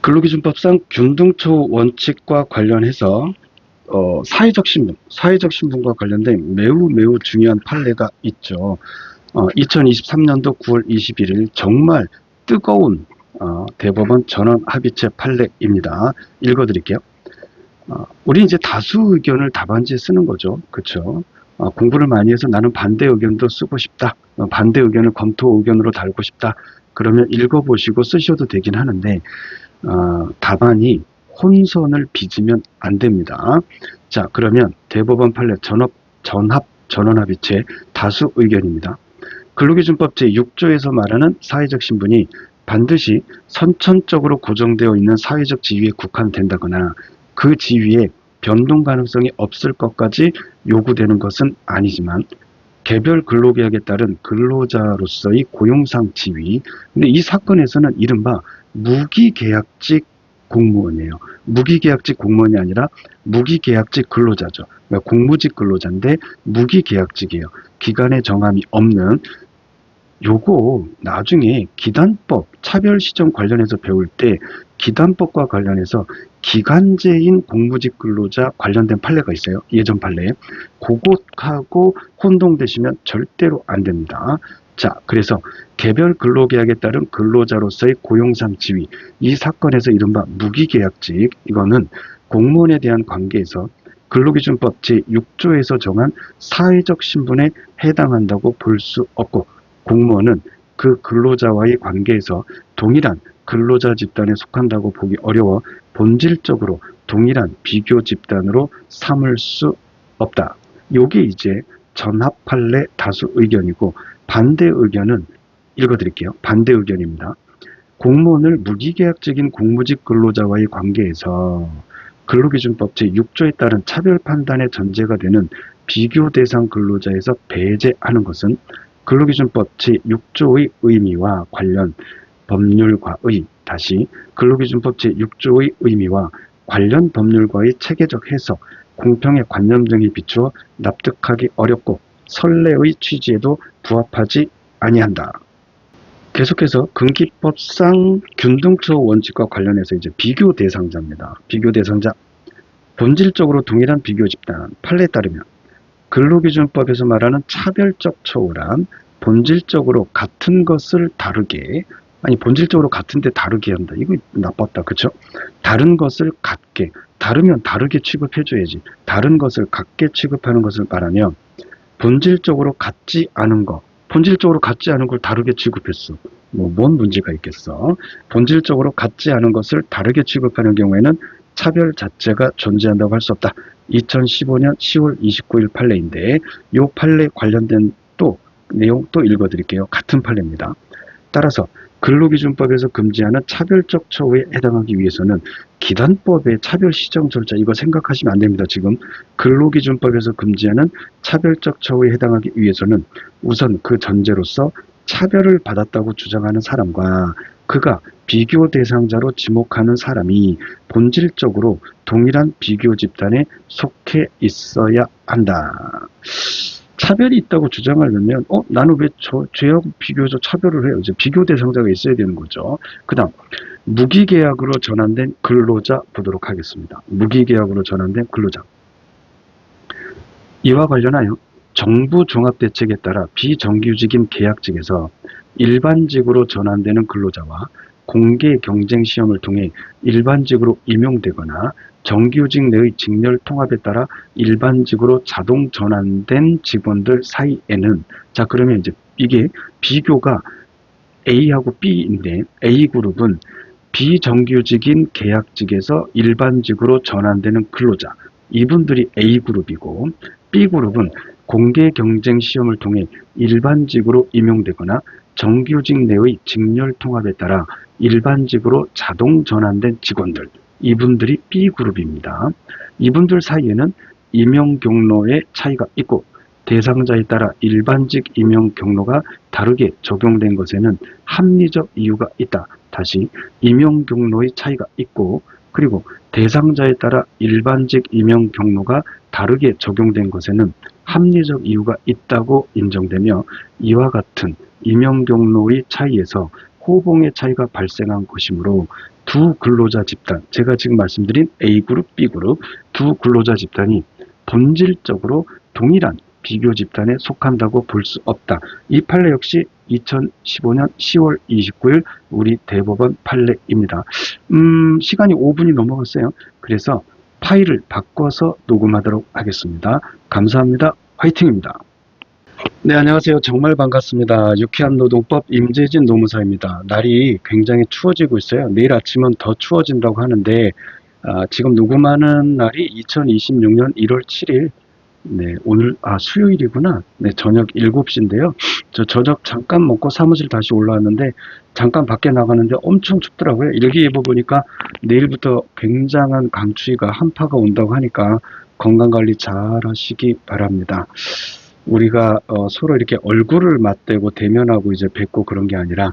근로기준법상 균등초 원칙과 관련해서 사회적 신분과 관련된 매우 중요한 판례가 있죠. 2023년도 9월 21일 정말 뜨거운 대법원 전원합의체 판례입니다. 읽어드릴게요. 우리 이제 다수 의견을 답안지에 쓰는 거죠. 그렇죠? 공부를 많이 해서 나는 반대 의견도 쓰고 싶다. 반대 의견을 검토 의견으로 달고 싶다. 그러면 읽어보시고 쓰셔도 되긴 하는데 답안이 혼선을 빚으면 안 됩니다. 자, 그러면 대법원 판례 전원합의체 다수 의견입니다. 근로기준법 제6조에서 말하는 사회적 신분이 반드시 선천적으로 고정되어 있는 사회적 지위에 국한된다거나 그 지위에 변동 가능성이 없을 것까지 요구되는 것은 아니지만 개별 근로계약에 따른 근로자로서의 고용상 지위, 근데 이 사건에서는 이른바 무기계약직 공무원이에요. 무기계약직 공무원이 아니라 무기계약직 근로자죠. 그러니까 공무직 근로자인데 무기계약직이에요. 기간의 정함이 없는. 요거 나중에 기단법 차별시정 관련해서 배울 때 기단법과 관련해서 기간제인 공무직 근로자 관련된 판례가 있어요. 예전 판례. 그것하고 혼동되시면 절대로 안 됩니다. 자, 그래서 개별 근로계약에 따른 근로자로서의 고용상 지위, 이 사건에서 이른바 무기계약직, 이거는 공무원에 대한 관계에서 근로기준법 제6조에서 정한 사회적 신분에 해당한다고 볼 수 없고, 공무원은 그 근로자와의 관계에서 동일한 근로자 집단에 속한다고 보기 어려워 본질적으로 동일한 비교 집단으로 삼을 수 없다. 요게 이제 전합 판례 다수 의견이고, 반대 의견은 읽어드릴게요. 반대 의견입니다. 공무원을 무기계약적인 공무직 근로자와의 관계에서 근로기준법 제6조에 따른 차별 판단의 전제가 되는 비교 대상 근로자에서 배제하는 것은 근로기준법 제6조의 의미와 관련 법률과의 근로기준법 제6조의 의미와 관련 법률과의 체계적 해석, 공평의 관념 등에 비추어 납득하기 어렵고 선례의 취지에도 부합하지 아니한다. 계속해서 근기법상 균등초 원칙과 관련해서 이제 비교 대상자입니다. 비교 대상자. 본질적으로 동일한 비교 집단. 판례에 따르면 근로기준법에서 말하는 차별적 처우란 본질적으로 같은 것을 다르게, 아니 본질적으로 같은데 다르게 한다. 이거 나빴다. 그쵸? 다른 것을 같게, 다르면 다르게 취급해줘야지. 다른 것을 같게 취급하는 것을 말하며 본질적으로 같지 않은 것, 본질적으로 같지 않은 걸 다르게 취급했어. 뭔 문제가 있겠어? 본질적으로 같지 않은 것을 다르게 취급하는 경우에는 차별 자체가 존재한다고 할 수 없다. 2015년 10월 29일 판례인데 이 판례 관련된 내용 또 읽어드릴게요. 같은 판례입니다. 따라서 근로기준법에서 금지하는 차별적 처우에 해당하기 위해서는 기단법의 차별시정 절차, 이거 생각하시면 안 됩니다. 지금 근로기준법에서 금지하는 차별적 처우에 해당하기 위해서는 우선 그 전제로서 차별을 받았다고 주장하는 사람과 그가 비교 대상자로 지목하는 사람이 본질적으로 동일한 비교 집단에 속해 있어야 한다. 차별이 있다고 주장하려면 나는 왜 쟤하고 비교해서 차별을 해요? 이제 비교 대상자가 있어야 되는 거죠. 그 다음 무기계약으로 전환된 근로자 보도록 하겠습니다. 무기계약으로 전환된 근로자. 이와 관련하여 정부 종합대책에 따라 비정규직인 계약직에서 일반직으로 전환되는 근로자와 공개 경쟁 시험을 통해 일반직으로 임용되거나 정규직 내의 직렬 통합에 따라 일반직으로 자동 전환된 직원들 사이에는, 자 그러면 이제 이게 비교가 A하고 B인데 A그룹은 비정규직인 계약직에서 일반직으로 전환되는 근로자, 이분들이 A그룹이고, B그룹은 공개 경쟁 시험을 통해 일반직으로 임용되거나 정규직 내의 직렬 통합에 따라 일반직으로 자동 전환된 직원들, 이분들이 B그룹입니다. 이분들 사이에는 임용 경로의 차이가 있고 대상자에 따라 일반직 임용 경로가 다르게 적용된 것에는 합리적 이유가 있다. 다시 임용 경로의 차이가 있고 그리고 대상자에 따라 일반직 임용 경로가 다르게 적용된 것에는 합리적 이유가 있다고 인정되며 이와 같은 임용 경로의 차이에서 호봉의 차이가 발생한 것이므로 두 근로자 집단, 제가 지금 말씀드린 A그룹, B그룹 두 근로자 집단이 본질적으로 동일한 비교 집단에 속한다고 볼 수 없다. 이 판례 역시 2015년 10월 29일 우리 대법원 판례입니다. 시간이 5분이 넘어갔어요. 그래서 파일을 바꿔서 녹음하도록 하겠습니다. 감사합니다. 화이팅입니다. 네, 안녕하세요. 정말 반갑습니다. 유쾌한 노동법 임재진 노무사입니다. 날이 굉장히 추워지고 있어요. 내일 아침은 더 추워진다고 하는데 지금 녹음하는 날이 2026년 1월 7일 네, 오늘 수요일이구나. 네, 저녁 7시인데요. 저 저녁 잠깐 먹고 사무실 다시 올라왔는데 잠깐 밖에 나가는데 엄청 춥더라고요. 일기예보 보니까 내일부터 굉장한 강추위가 한파가 온다고 하니까 건강관리 잘 하시기 바랍니다. 우리가 서로 이렇게 얼굴을 맞대고 대면하고 이제 뵙고 그런 게 아니라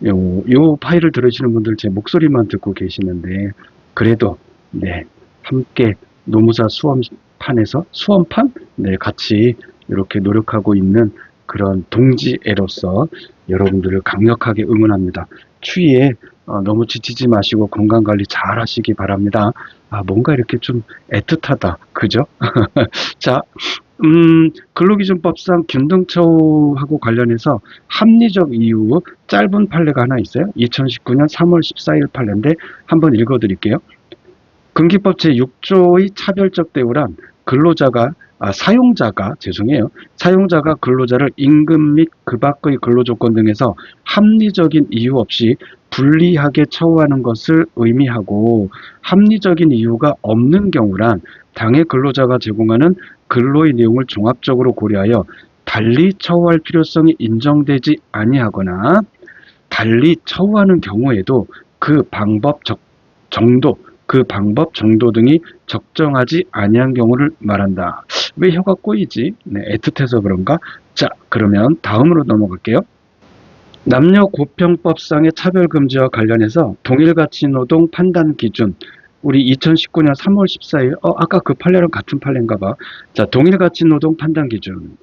요 파일을 들으시는 분들 제 목소리만 듣고 계시는데 그래도 네, 함께 노무사 수험판에서 수험판 네, 같이 이렇게 노력하고 있는 그런 동지애로서 여러분들을 강력하게 응원합니다. 추위에 너무 지치지 마시고 건강관리 잘 하시기 바랍니다. 뭔가 이렇게 좀 애틋하다. 그죠? 자, 근로기준법상 균등처우하고 관련해서 합리적 이유 짧은 판례가 하나 있어요. 2019년 3월 14일 판례인데 한번 읽어드릴게요. 근기법 제6조의 차별적 대우란 사용자가 근로자를 임금 및 그 밖의 근로조건 등에서 합리적인 이유 없이 불리하게 처우하는 것을 의미하고 합리적인 이유가 없는 경우란 당해 근로자가 제공하는 근로의 내용을 종합적으로 고려하여 달리 처우할 필요성이 인정되지 아니하거나 달리 처우하는 경우에도 그 방법 정도 등이 적정하지 아니한 경우를 말한다. 왜 혀가 꼬이지? 네, 애틋해서 그런가? 자, 그러면 다음으로 넘어갈게요. 남녀고평법상의 차별금지와 관련해서 동일가치노동 판단기준 우리 2019년 3월 14일 아까 그 판례랑 같은 판례인가 봐. 자, 동일가치노동 판단기준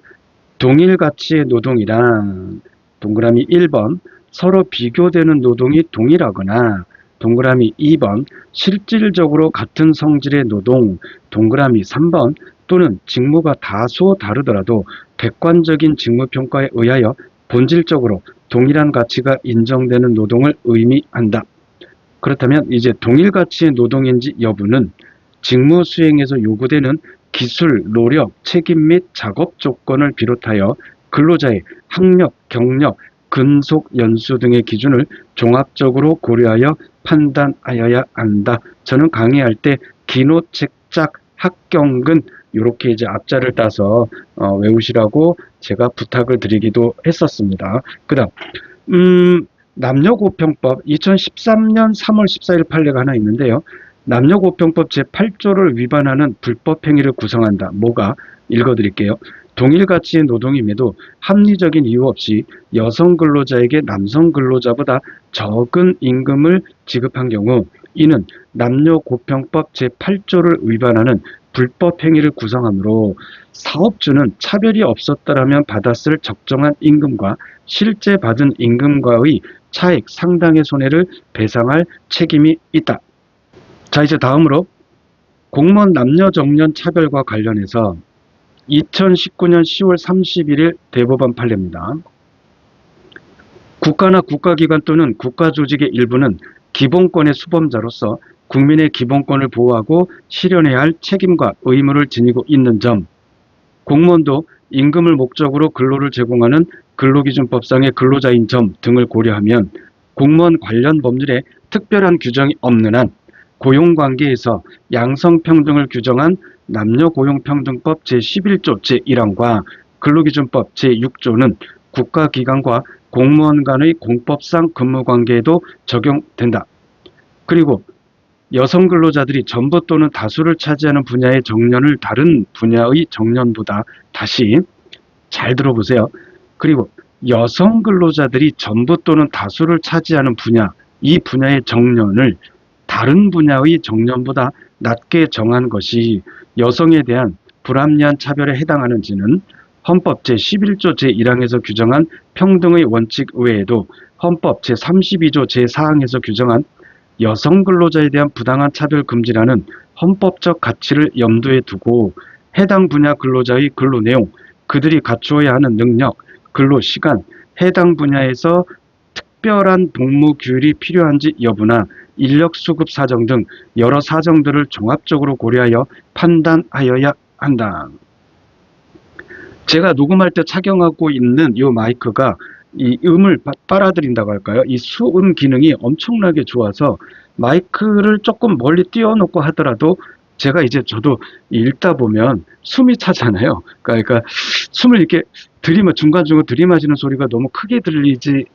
동일가치의 노동이란 동그라미 1번 서로 비교되는 노동이 동일하거나 동그라미 2번 실질적으로 같은 성질의 노동 동그라미 3번 또는 직무가 다소 다르더라도 객관적인 직무평가에 의하여 본질적으로 동일한 가치가 인정되는 노동을 의미한다. 그렇다면 이제 동일 가치의 노동인지 여부는 직무 수행에서 요구되는 기술, 노력, 책임 및 작업 조건을 비롯하여 근로자의 학력, 경력, 근속 연수 등의 기준을 종합적으로 고려하여 판단하여야 한다. 저는 강의할 때 기노, 책작, 학경근 이렇게 이제 앞자를 따서 외우시라고 제가 부탁을 드리기도 했었습니다. 그 다음 남녀고평법 2013년 3월 14일 판례가 하나 있는데요. 남녀고평법 제8조를 위반하는 불법행위를 구성한다. 뭐가? 읽어드릴게요. 동일 가치의 노동임에도 합리적인 이유 없이 여성 근로자에게 남성 근로자보다 적은 임금을 지급한 경우 이는 남녀고평법 제8조를 위반하는 불법행위를 구성하므로 사업주는 차별이 없었더라면 받았을 적정한 임금과 실제 받은 임금과의 차액 상당의 손해를 배상할 책임이 있다. 자, 이제 다음으로 공무원 남녀 정년 차별과 관련해서 2019년 10월 31일 대법원 판례입니다. 국가나 국가기관 또는 국가조직의 일부는 기본권의 수범자로서 국민의 기본권을 보호하고 실현해야 할 책임과 의무를 지니고 있는 점, 공무원도 임금을 목적으로 근로를 제공하는 근로기준법상의 근로자인 점 등을 고려하면 공무원 관련 법률에 특별한 규정이 없는 한 고용관계에서 양성평등을 규정한 남녀고용평등법 제11조 제1항과 근로기준법 제6조는 국가기관과 공무원 간의 공법상 근무관계에도 적용된다. 그리고 여성 근로자들이 전부 또는 다수를 차지하는 분야의 정년을 다른 분야의 정년보다 다시 잘 들어보세요. 그리고 여성 근로자들이 전부 또는 다수를 차지하는 분야, 이 분야의 정년을 다른 분야의 정년보다 낮게 정한 것이 여성에 대한 불합리한 차별에 해당하는지는 헌법 제11조 제1항에서 규정한 평등의 원칙 외에도 헌법 제32조 제4항에서 규정한 여성 근로자에 대한 부당한 차별 금지라는 헌법적 가치를 염두에 두고 해당 분야 근로자의 근로 내용, 그들이 갖추어야 하는 능력, 근로 시간, 해당 분야에서 특별한 복무 규율이 필요한지 여부나 인력 수급 사정 등 여러 사정들을 종합적으로 고려하여 판단하여야 한다. 제가 녹음할 때 착용하고 있는 이 마이크가 이 음을 빨아들인다고 할까요? 이 수음 기능이 엄청나게 좋아서 마이크를 조금 멀리 띄워놓고 하더라도 제가 이제 저도 읽다 보면 숨이 차잖아요. 그러니까 숨을 이렇게 중간중간 들이마시는 소리가 너무 크게 들리지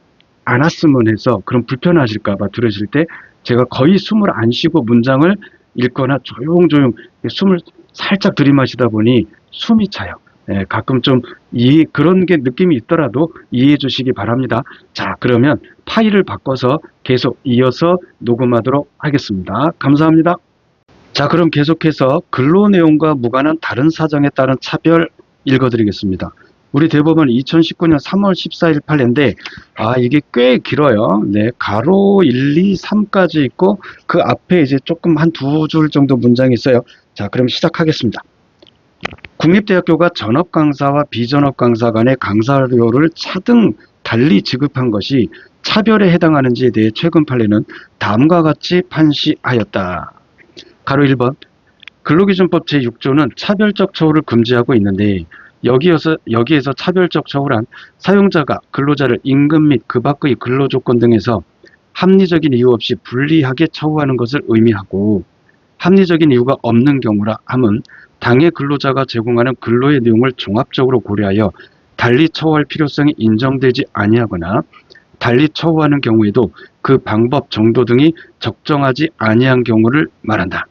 않았으면 해서 그럼 불편하실까봐 들으실 때 제가 거의 숨을 안 쉬고 문장을 읽거나 조용조용 숨을 살짝 들이마시다 보니 숨이 차요. 가끔 좀 그런 게 느낌이 있더라도 이해해 주시기 바랍니다. 자, 그러면 파일을 바꿔서 계속 이어서 녹음하도록 하겠습니다. 감사합니다. 자, 그럼 계속해서 근로 내용과 무관한 다른 사정에 따른 차별 읽어드리겠습니다. 우리 대법원 2019년 3월 14일 판례인데, 이게 꽤 길어요. 네, 가로 1, 2, 3까지 있고, 그 앞에 이제 조금 한 두 줄 정도 문장이 있어요. 자, 그럼 시작하겠습니다. 국립대학교가 전업 강사와 비전업 강사 간의 강사료를 차등 달리 지급한 것이 차별에 해당하는지에 대해 최근 판례는 다음과 같이 판시하였다. 가로 1번, 근로기준법 제6조는 차별적 처우를 금지하고 있는데 여기에서 차별적 처우란 사용자가 근로자를 임금 및 그 밖의 근로조건 등에서 합리적인 이유 없이 불리하게 처우하는 것을 의미하고 합리적인 이유가 없는 경우라 함은 당해 근로자가 제공하는 근로의 내용을 종합적으로 고려하여 달리 처우할 필요성이 인정되지 아니하거나 달리 처우하는 경우에도 그 방법 정도 등이 적정하지 아니한 경우를 말한다.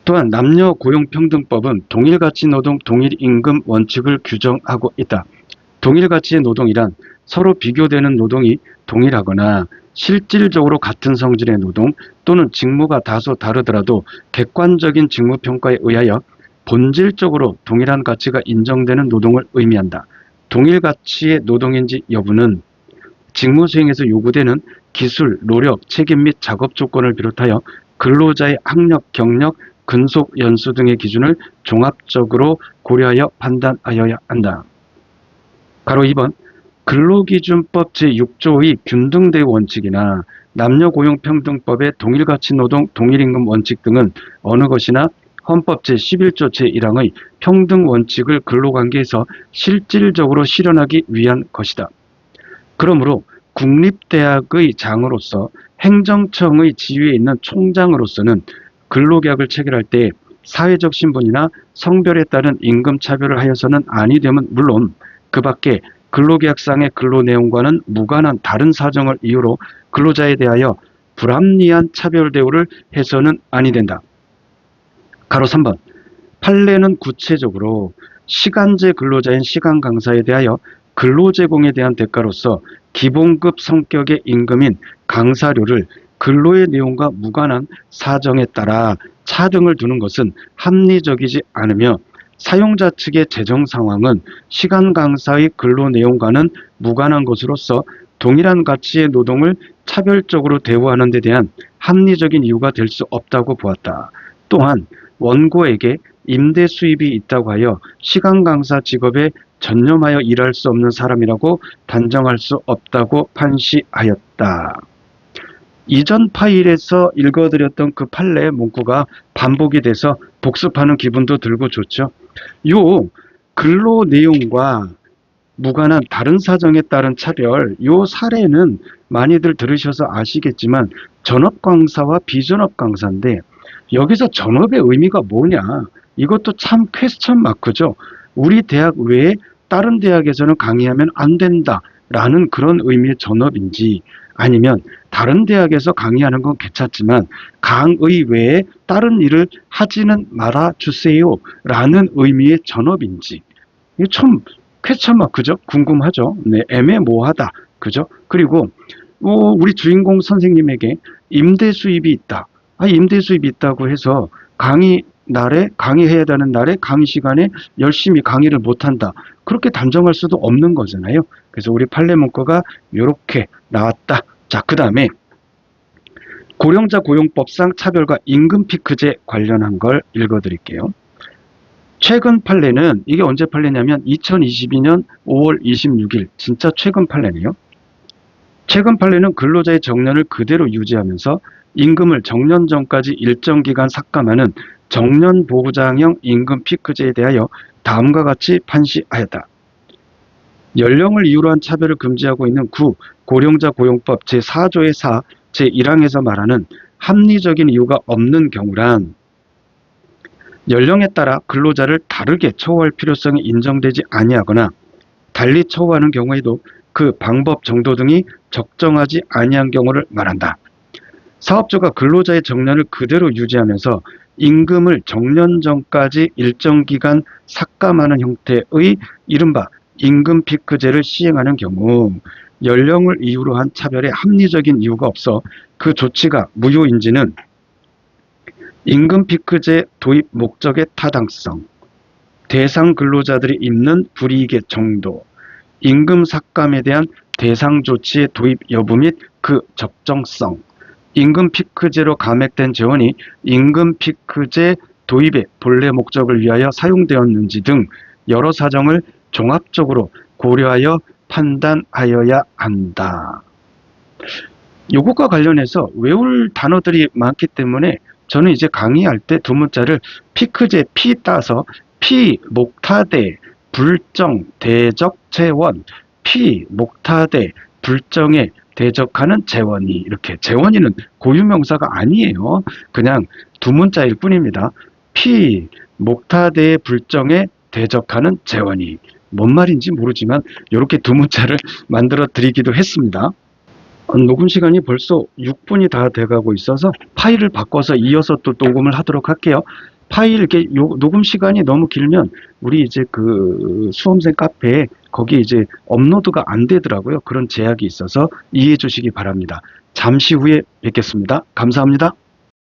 또한 남녀고용평등법은 동일가치노동 동일임금 원칙을 규정하고 있다. 동일가치의 노동이란 서로 비교되는 노동이 동일하거나 실질적으로 같은 성질의 노동 또는 직무가 다소 다르더라도 객관적인 직무평가에 의하여 본질적으로 동일한 가치가 인정되는 노동을 의미한다. 동일가치의 노동인지 여부는 직무 수행에서 요구되는 기술, 노력, 책임 및 작업 조건을 비롯하여 근로자의 학력, 경력, 근속 연수 등의 기준을 종합적으로 고려하여 판단하여야 한다. 가로 2번, 근로기준법 제6조의 균등대우 원칙이나 남녀고용평등법의 동일가치노동, 동일임금 원칙 등은 어느 것이나 헌법 제11조 제1항의 평등 원칙을 근로관계에서 실질적으로 실현하기 위한 것이다. 그러므로 국립대학의 장으로서 행정청의 지위에 있는 총장으로서는 근로계약을 체결할 때 사회적 신분이나 성별에 따른 임금 차별을 하여서는 아니 됨은 물론 그 밖에 근로계약상의 근로 내용과는 무관한 다른 사정을 이유로 근로자에 대하여 불합리한 차별 대우를 해서는 아니 된다. 가로 3번, 판례는 구체적으로 시간제 근로자인 시간 강사에 대하여 근로 제공에 대한 대가로서 기본급 성격의 임금인 강사료를 근로의 내용과 무관한 사정에 따라 차등을 두는 것은 합리적이지 않으며 사용자 측의 재정 상황은 시간 강사의 근로 내용과는 무관한 것으로서 동일한 가치의 노동을 차별적으로 대우하는 데 대한 합리적인 이유가 될 수 없다고 보았다. 또한 원고에게 임대 수입이 있다고 하여 시간 강사 직업에 전념하여 일할 수 없는 사람이라고 단정할 수 없다고 판시하였다. 이전 파일에서 읽어드렸던 그 판례 문구가 반복이 돼서 복습하는 기분도 들고 좋죠. 요 근로 내용과 무관한 다른 사정에 따른 차별, 요 사례는 많이들 들으셔서 아시겠지만 전업 강사와 비전업 강사인데 여기서 전업의 의미가 뭐냐? 이것도 참 퀘스천 마크죠. 우리 대학 외에 다른 대학에서는 강의하면 안 된다라는 그런 의미의 전업인지 아니면 다른 대학에서 강의하는 건 괜찮지만 강의 외에 다른 일을 하지는 말아주세요 라는 의미의 전업인지 이게 참 퀘스천 마크죠. 궁금하죠. 네, 애매모호하다. 그죠? 그리고 우리 주인공 선생님에게 임대 수입이 있다. 임대 수입이 있다고 해서 강의해야 되는 날에 강의 시간에 열심히 강의를 못한다. 그렇게 단정할 수도 없는 거잖아요. 그래서 우리 판례 문구가 이렇게 나왔다. 자, 그 다음에 고령자 고용법상 차별과 임금 피크제 관련한 걸 읽어드릴게요. 최근 판례는 이게 언제 판례냐면 2022년 5월 26일 진짜 최근 판례네요. 최근 판례는 근로자의 정년을 그대로 유지하면서 임금을 정년 전까지 일정 기간 삭감하는 정년보장형 임금 피크제에 대하여 다음과 같이 판시하였다. 연령을 이유로 한 차별을 금지하고 있는 고령자 고용법 제4조의 4, 제1항에서 말하는 합리적인 이유가 없는 경우란 연령에 따라 근로자를 다르게 처우할 필요성이 인정되지 아니하거나 달리 처우하는 경우에도 그 방법 정도 등이 적정하지 아니한 경우를 말한다. 사업주가 근로자의 정년을 그대로 유지하면서 임금을 정년 전까지 일정 기간 삭감하는 형태의 이른바 임금 피크제를 시행하는 경우 연령을 이유로 한 차별에 합리적인 이유가 없어 그 조치가 무효인지는 임금 피크제 도입 목적의 타당성, 대상 근로자들이 입는 불이익의 정도, 임금 삭감에 대한 대상 조치의 도입 여부 및 그 적정성, 임금 피크제로 감액된 재원이 임금 피크제 도입의 본래 목적을 위하여 사용되었는지 등 여러 사정을 종합적으로 고려하여 판단하여야 한다. 요것과 관련해서 외울 단어들이 많기 때문에 저는 이제 강의할 때 두 문자를 피크제 피 따서 피 목타대 불정 대적 재원 피 목타대 불정에 대적하는 재원이 이렇게 재원이는 고유명사가 아니에요. 그냥 두 문자일 뿐입니다. 피 목타대 불정에 대적하는 재원이 뭔 말인지 모르지만 이렇게 두 문자를 만들어 드리기도 했습니다. 녹음 시간이 벌써 6분이 다 돼가고 있어서 파일을 바꿔서 이어서 또 녹음을 하도록 할게요. 파일 이렇게 녹음 시간이 너무 길면 우리 이제 그 수험생 카페에 거기 이제 업로드가 안 되더라고요. 그런 제약이 있어서 이해해 주시기 바랍니다. 잠시 후에 뵙겠습니다. 감사합니다.